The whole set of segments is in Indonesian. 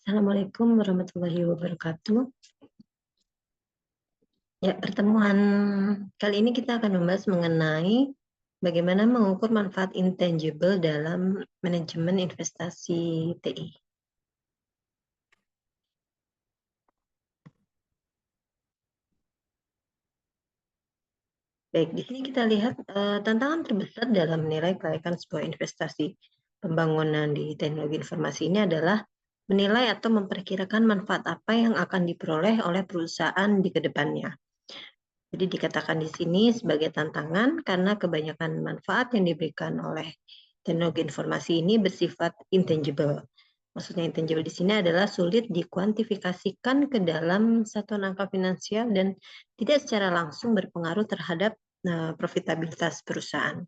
Assalamualaikum warahmatullahi wabarakatuh. Ya, pertemuan kali ini kita akan membahas mengenai bagaimana mengukur manfaat intangible dalam manajemen investasi TI. Baik, di sini kita lihat tantangan terbesar dalam menilai kelayakan sebuah investasi pembangunan di teknologi informasi ini adalah menilai atau memperkirakan manfaat apa yang akan diperoleh oleh perusahaan di kedepannya. Jadi dikatakan di sini sebagai tantangan karena kebanyakan manfaat yang diberikan oleh teknologi informasi ini bersifat intangible. Maksudnya intangible di sini adalah sulit dikuantifikasikan ke dalam satuan angka finansial dan tidak secara langsung berpengaruh terhadap profitabilitas perusahaan.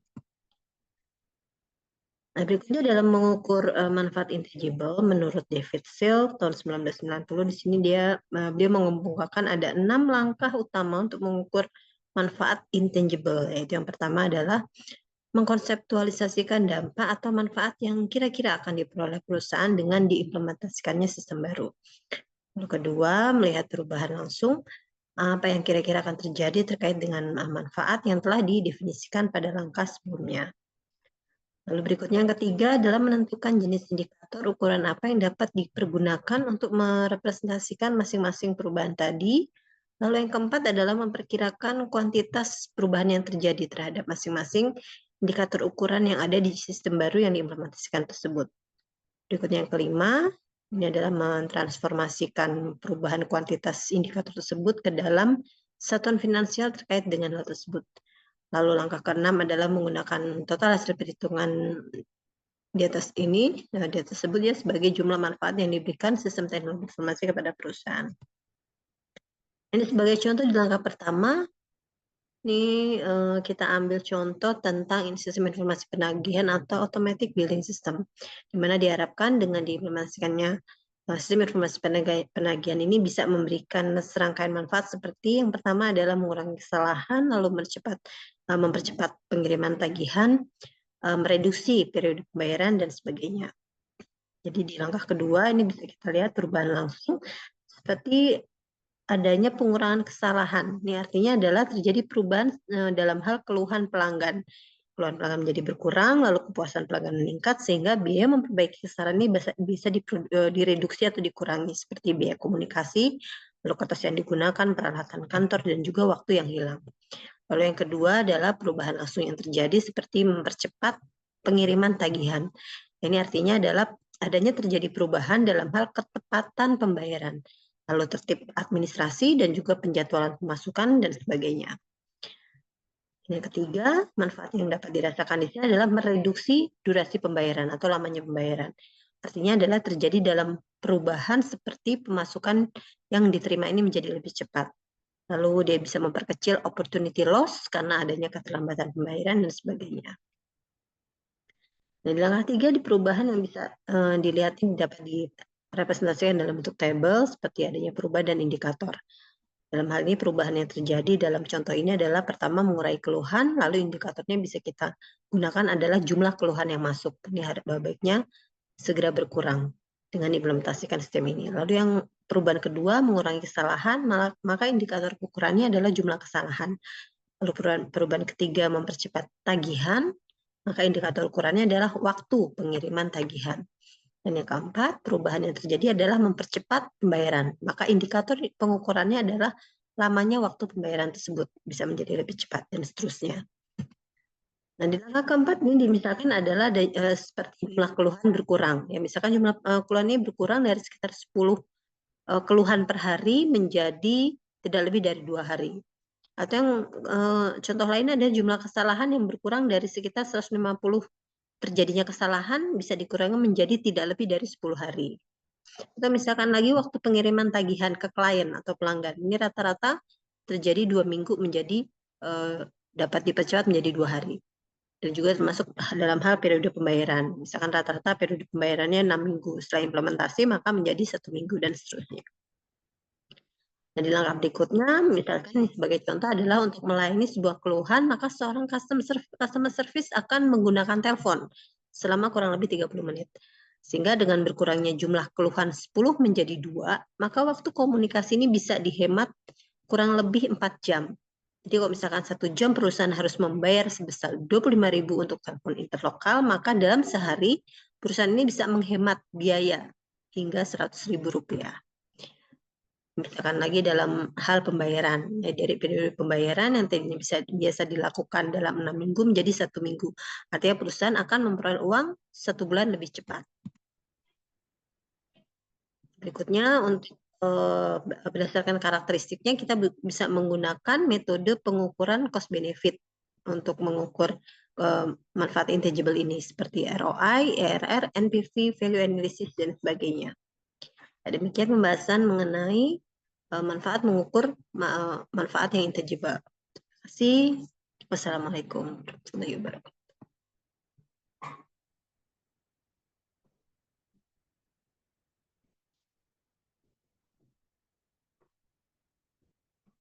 Nah, berikutnya dalam mengukur manfaat intangible menurut David Seal tahun 1990 di sini dia mengemukakan ada 6 langkah utama untuk mengukur manfaat intangible, yaitu yang pertama adalah mengkonseptualisasikan dampak atau manfaat yang kira-kira akan diperoleh perusahaan dengan diimplementasikannya sistem baru. Lalu kedua, melihat perubahan langsung apa yang kira-kira akan terjadi terkait dengan manfaat yang telah didefinisikan pada langkah sebelumnya. Lalu berikutnya yang ketiga adalah menentukan jenis indikator ukuran apa yang dapat dipergunakan untuk merepresentasikan masing-masing perubahan tadi. Lalu yang keempat adalah memperkirakan kuantitas perubahan yang terjadi terhadap masing-masing indikator ukuran yang ada di sistem baru yang diimplementasikan tersebut. Berikutnya yang kelima, ini adalah mentransformasikan perubahan kuantitas indikator tersebut ke dalam satuan finansial terkait dengan hal tersebut. Lalu langkah keenam adalah menggunakan total hasil perhitungan di atas ini, di atas tersebut ya sebagai jumlah manfaat yang diberikan sistem teknologi informasi kepada perusahaan. Ini sebagai contoh di langkah pertama, ini kita ambil contoh tentang sistem informasi penagihan atau automatic billing system, di mana diharapkan dengan diimplementasikannya sistem informasi penagihan ini bisa memberikan serangkaian manfaat seperti yang pertama adalah mengurangi kesalahan, lalu mempercepat pengiriman tagihan, mereduksi periode pembayaran dan sebagainya. Jadi di langkah kedua ini bisa kita lihat perubahan langsung seperti adanya pengurangan kesalahan. Ini artinya adalah terjadi perubahan dalam hal keluhan pelanggan. Keluhan pelanggan menjadi berkurang, lalu kepuasan pelanggan meningkat, sehingga biaya memperbaiki kesalahan ini bisa direduksi atau dikurangi, seperti biaya komunikasi, lalu kertas yang digunakan, peralatan kantor, dan juga waktu yang hilang. Lalu yang kedua adalah perubahan langsung yang terjadi seperti mempercepat pengiriman tagihan. Ini artinya adalah adanya terjadi perubahan dalam hal ketepatan pembayaran, lalu tertib administrasi dan juga penjadwalan pemasukan dan sebagainya. Yang ketiga, manfaat yang dapat dirasakan di sini adalah mereduksi durasi pembayaran atau lamanya pembayaran. Artinya adalah terjadi dalam perubahan seperti pemasukan yang diterima ini menjadi lebih cepat. Lalu dia bisa memperkecil opportunity loss karena adanya keterlambatan pembayaran dan sebagainya. Nah, di langkah 3 di perubahan yang bisa dilihat ini dapat direpresentasikan dalam bentuk tabel seperti adanya perubahan dan indikator. Dalam hal ini perubahan yang terjadi dalam contoh ini adalah pertama mengurai keluhan, lalu indikatornya bisa kita gunakan adalah jumlah keluhan yang masuk. Ini baiknya segera berkurang dengan implementasikan sistem ini. Lalu yang perubahan kedua mengurangi kesalahan, maka indikator ukurannya adalah jumlah kesalahan. Lalu perubahan ketiga mempercepat tagihan, maka indikator ukurannya adalah waktu pengiriman tagihan. Dan yang keempat, perubahan yang terjadi adalah mempercepat pembayaran. Maka indikator pengukurannya adalah lamanya waktu pembayaran tersebut bisa menjadi lebih cepat dan seterusnya. Nah, di langkah keempat ini misalkan adalah seperti jumlah keluhan berkurang. Ya, misalkan jumlah keluhan ini berkurang dari sekitar 10 keluhan per hari menjadi tidak lebih dari 2 hari. Atau yang contoh lainnya ada jumlah kesalahan yang berkurang dari sekitar 150 terjadinya kesalahan bisa dikurangi menjadi tidak lebih dari 10 hari. Atau misalkan lagi waktu pengiriman tagihan ke klien atau pelanggan. Ini rata-rata terjadi 2 minggu menjadi dapat dipercepat menjadi 2 hari. Dan juga termasuk dalam hal periode pembayaran. Misalkan rata-rata periode pembayarannya 6 minggu. Setelah implementasi maka menjadi 1 minggu dan seterusnya. Nah, di langkah berikutnya, misalkan sebagai contoh adalah untuk melayani sebuah keluhan, maka seorang customer service akan menggunakan telepon selama kurang lebih 30 menit. Sehingga dengan berkurangnya jumlah keluhan 10 menjadi 2, maka waktu komunikasi ini bisa dihemat kurang lebih 4 jam. Jadi kalau misalkan 1 jam perusahaan harus membayar sebesar 25.000 untuk telepon interlokal, maka dalam sehari perusahaan ini bisa menghemat biaya hingga 100.000 rupiah. Misalkan lagi dalam hal pembayaran, ya, dari periode pembayaran yang tadinya biasa dilakukan dalam 6 minggu menjadi 1 minggu. Artinya perusahaan akan memperoleh uang 1 bulan lebih cepat. Berikutnya untuk berdasarkan karakteristiknya kita bisa menggunakan metode pengukuran cost benefit untuk mengukur manfaat intangible ini seperti ROI, ERR, NPV, value analysis dan sebagainya. Demikian pembahasan mengenai manfaat mengukur manfaat yang intangible. Terima kasih. Wassalamualaikum warahmatullahi wabarakatuh.